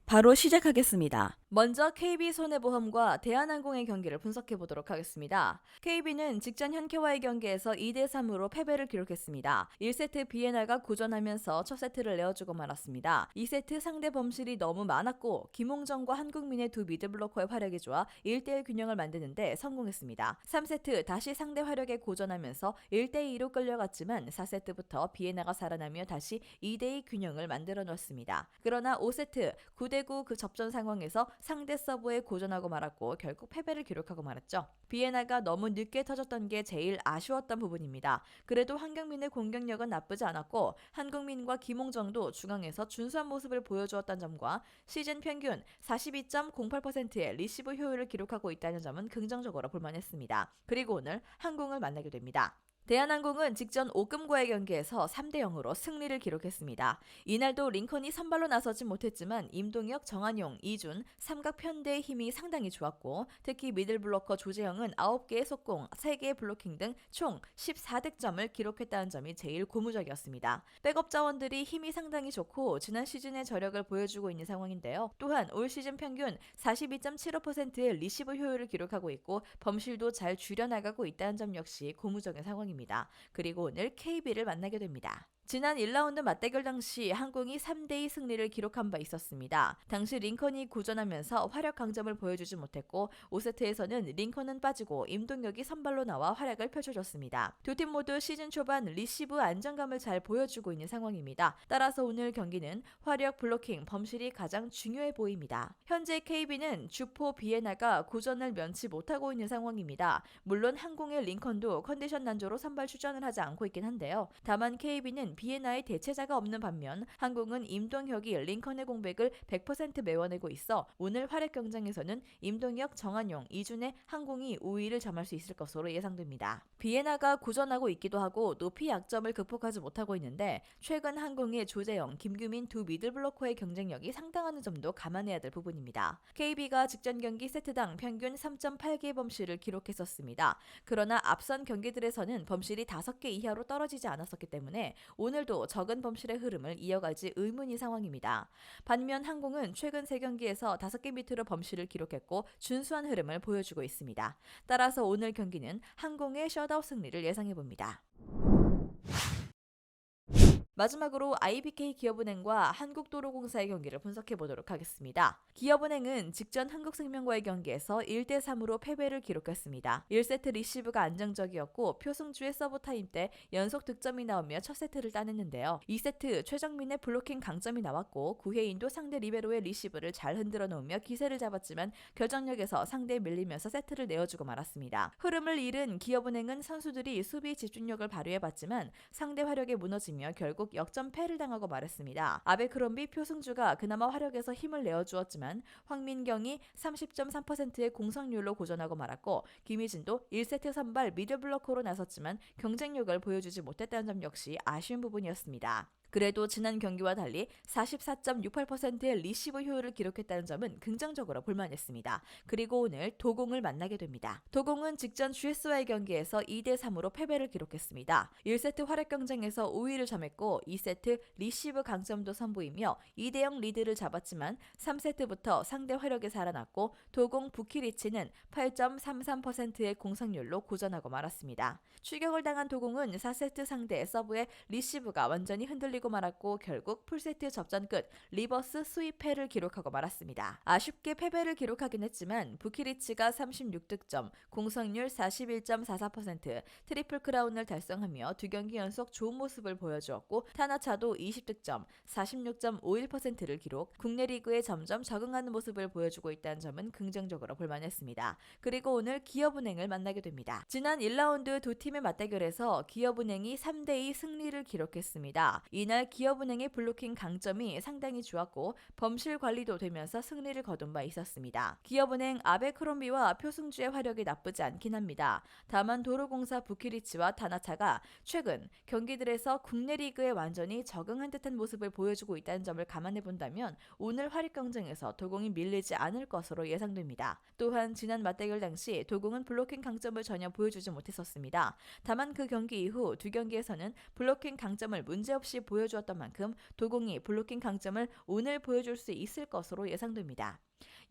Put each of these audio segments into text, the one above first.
바로 시작하겠습니다. 먼저 KB손해보험과 대한항공의 경기를 분석해 보도록 하겠습니다. KB는 직전 현캐와의 경기에서 2대3으로 패배를 기록했습니다. 1세트 비에나가 고전하면서 첫 세트를 내어주고 말았습니다. 2세트 상대 범실이 너무 많았고 김홍정과 한국민의 두 미드블로커의 화력이 좋아 1대1 균형을 만드는데 성공했습니다. 3세트 다시 상대 화력에 고전하면서 1대2로 끌려갔지만 4세트부터 비에나가 살아나며 다시 2대2 균형을 만들어 놓았습니다. 그러나 5세트 9대9 그 접전 상황에서 상대 서브에 고전하고 말았고 결국 패배를 기록하고 말았죠. 비에나가 너무 늦게 터졌던 게 제일 아쉬웠던 부분입니다. 그래도 황경민의 공격력은 나쁘지 않았고 한국민과 김홍정도 중앙에서 준수한 모습을 보여주었다는 점과 시즌 평균 42.08%의 리시브 효율을 기록하고 있다는 점은 긍정적으로 볼만했습니다. 그리고 오늘 항공을 만나게 됩니다. 대한항공은 직전 오금과의 경기에서 3대0으로 승리를 기록했습니다. 이날도 링컨이 선발로 나서지 못했지만 임동혁, 정한용, 이준, 삼각 편대의 힘이 상당히 좋았고 특히 미들블로커 조재영은 9개의 속공, 3개의 블로킹 등 총 14득점을 기록했다는 점이 제일 고무적이었습니다. 백업 자원들이 힘이 상당히 좋고 지난 시즌의 저력을 보여주고 있는 상황인데요. 또한 올 시즌 평균 42.75%의 리시브 효율을 기록하고 있고 범실도 잘 줄여나가고 있다는 점 역시 고무적인 상황입니다. 그리고 오늘 KB를 만나게 됩니다. 지난 1라운드 맞대결 당시 항공이 3대2 승리를 기록한 바 있었습니다. 당시 링컨이 고전하면서 화력 강점을 보여주지 못했고 5세트에서는 링컨은 빠지고 임동혁이 선발로 나와 활약을 펼쳐줬습니다. 두 팀 모두 시즌 초반 리시브 안정감을 잘 보여주고 있는 상황입니다. 따라서 오늘 경기는 화력, 블로킹, 범실이 가장 중요해 보입니다. 현재 KB는 주포 비에나가 고전을 면치 못하고 있는 상황입니다. 물론 항공의 링컨도 컨디션 난조로 선발 출전을 하지 않고 있긴 한데요. 다만 KB는 비에나의 대체자가 없는 반면 항공은 임동혁이 링컨의 공백을 100% 메워내고 있어 오늘 활약 경쟁에서는 임동혁, 정한용, 이준의 항공이 우위를 점할 수 있을 것으로 예상됩니다. 비에나가 고전하고 있기도 하고 높이 약점을 극복하지 못하고 있는데 최근 항공의 조재영, 김규민 두 미들블로커의 경쟁력이 상당하는 점도 감안해야 될 부분입니다. KB가 직전 경기 세트당 평균 3.8개의 범실을 기록했었습니다. 그러나 앞선 경기들에서는 범실이 5개 이하로 떨어지지 않았었기 때문에 오늘도 적은 범실의 흐름을 이어갈지 의문인 상황입니다. 반면 항공은 최근 3경기에서 5개 밑으로 범실을 기록했고 준수한 흐름을 보여주고 있습니다. 따라서 오늘 경기는 항공의 셧아웃 승리를 예상해봅니다. 마지막으로 IBK 기업은행과 한국도로공사의 경기를 분석해 보도록 하겠습니다. 기업은행은 직전 한국생명과의 경기에서 1대3으로 패배를 기록했습니다. 1세트 리시브가 안정적이었고 표승주의 서브타임 때 연속 득점이 나오며 첫 세트를 따냈는데요. 2세트 최정민의 블로킹 강점이 나왔고 구혜인도 상대 리베로의 리시브를 잘 흔들어 놓으며 기세를 잡았지만 결정력에서 상대에 밀리면서 세트를 내어주고 말았습니다. 흐름을 잃은 기업은행은 선수들이 수비 집중력을 발휘해봤지만 상대 화력에 무너지며 결국 역전패를 당하고 말았습니다. 아베크롬비 표승주가 그나마 화력에서 힘을 내어주었지만 황민경이 30.3%의 공성률로 고전하고 말았고 김희진도 1세트 선발 미들블로커로 나섰지만 경쟁력을 보여주지 못했다는 점 역시 아쉬운 부분이었습니다. 그래도 지난 경기와 달리 44.68%의 리시브 효율을 기록했다는 점은 긍정적으로 볼만했습니다. 그리고 오늘 도공을 만나게 됩니다. 도공은 직전 GS와의 경기에서 2대3으로 패배를 기록했습니다. 1세트 활약 경쟁에서 우위를 점했고 2세트 리시브 강점도 선보이며 2대0 리드를 잡았지만 3세트부터 상대 화력에 살아났고 도공 부키리치는 8.33%의 공성률로 고전하고 말았습니다. 추격을 당한 도공은 4세트 상대 서브의 리시브가 완전히 흔들리고 말았고 결국 풀세트 접전 끝 리버스 스위패를 기록하고 말았습니다. 아쉽게 패배를 기록하긴 했지만 부키리치가 36득점, 공성률 41.44%, 트리플 크라운을 달성하며 2경기 연속 좋은 모습을 보여주었고 타나차도 20득점, 46.51%를 기록, 국내 리그에 점점 적응하는 모습을 보여주고 있다는 점은 긍정적으로 볼만했습니다. 그리고 오늘 기업은행을 만나게 됩니다. 지난 1라운드 두 팀의 맞대결에서 기업은행이 3대2 승리를 기록했습니다. 이날 기업은행의 블로킹 강점이 상당히 좋았고 범실 관리도 되면서 승리를 거둔 바 있었습니다. 기업은행 아베크롬비와 표승주의 화력이 나쁘지 않긴 합니다. 다만 도로공사 부키리치와 타나차가 최근 경기들에서 국내 리그에 완전히 적응한 듯한 모습을 보여주고 있다는 점을 감안해 본다면 오늘 활약 경쟁에서 도공이 밀리지 않을 것으로 예상됩니다. 또한 지난 맞대결 당시 도공은 블로킹 강점을 전혀 보여주지 못했었습니다. 다만 그 경기 이후 2경기에서는 블로킹 강점을 문제없이 보여 보여주었던 만큼 도공이 블로킹 강점을 오늘 보여줄 수 있을 것으로 예상됩니다.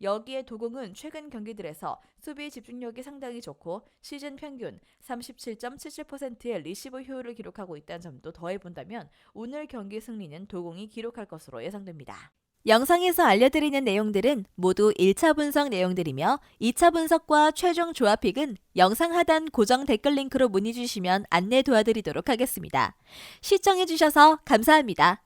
여기에 도공은 최근 경기들에서 수비 집중력이 상당히 좋고 시즌 평균 37.77%의 리시브 효율을 기록하고 있다는 점도 더해본다면 오늘 경기 승리는 도공이 기록할 것으로 예상됩니다. 영상에서 알려드리는 내용들은 모두 1차 분석 내용들이며 2차 분석과 최종 조합픽은 영상 하단 고정 댓글 링크로 문의 주시면 안내 도와드리도록 하겠습니다. 시청해주셔서 감사합니다.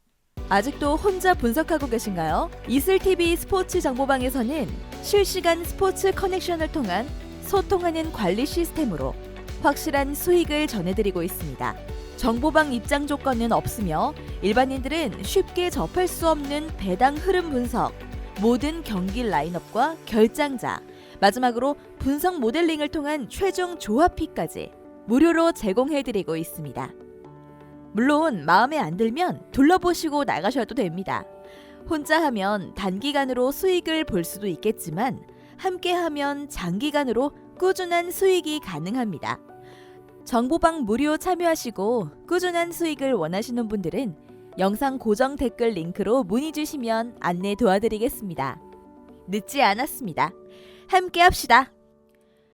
아직도 혼자 분석하고 계신가요? 이슬TV 스포츠 정보방에서는 실시간 스포츠 커넥션을 통한 소통하는 관리 시스템으로 확실한 수익을 전해드리고 있습니다. 정보방 입장 조건은 없으며 일반인들은 쉽게 접할 수 없는 배당 흐름 분석, 모든 경기 라인업과 결장자, 마지막으로 분석 모델링을 통한 최종 조합픽까지 무료로 제공해드리고 있습니다. 물론 마음에 안 들면 둘러보시고 나가셔도 됩니다. 혼자 하면 단기간으로 수익을 볼 수도 있겠지만 함께 하면 장기간으로 꾸준한 수익이 가능합니다. 정보방 무료 참여하시고 꾸준한 수익을 원하시는 분들은 영상 고정 댓글 링크로 문의 주시면 안내 도와드리겠습니다. 늦지 않았습니다. 함께 합시다.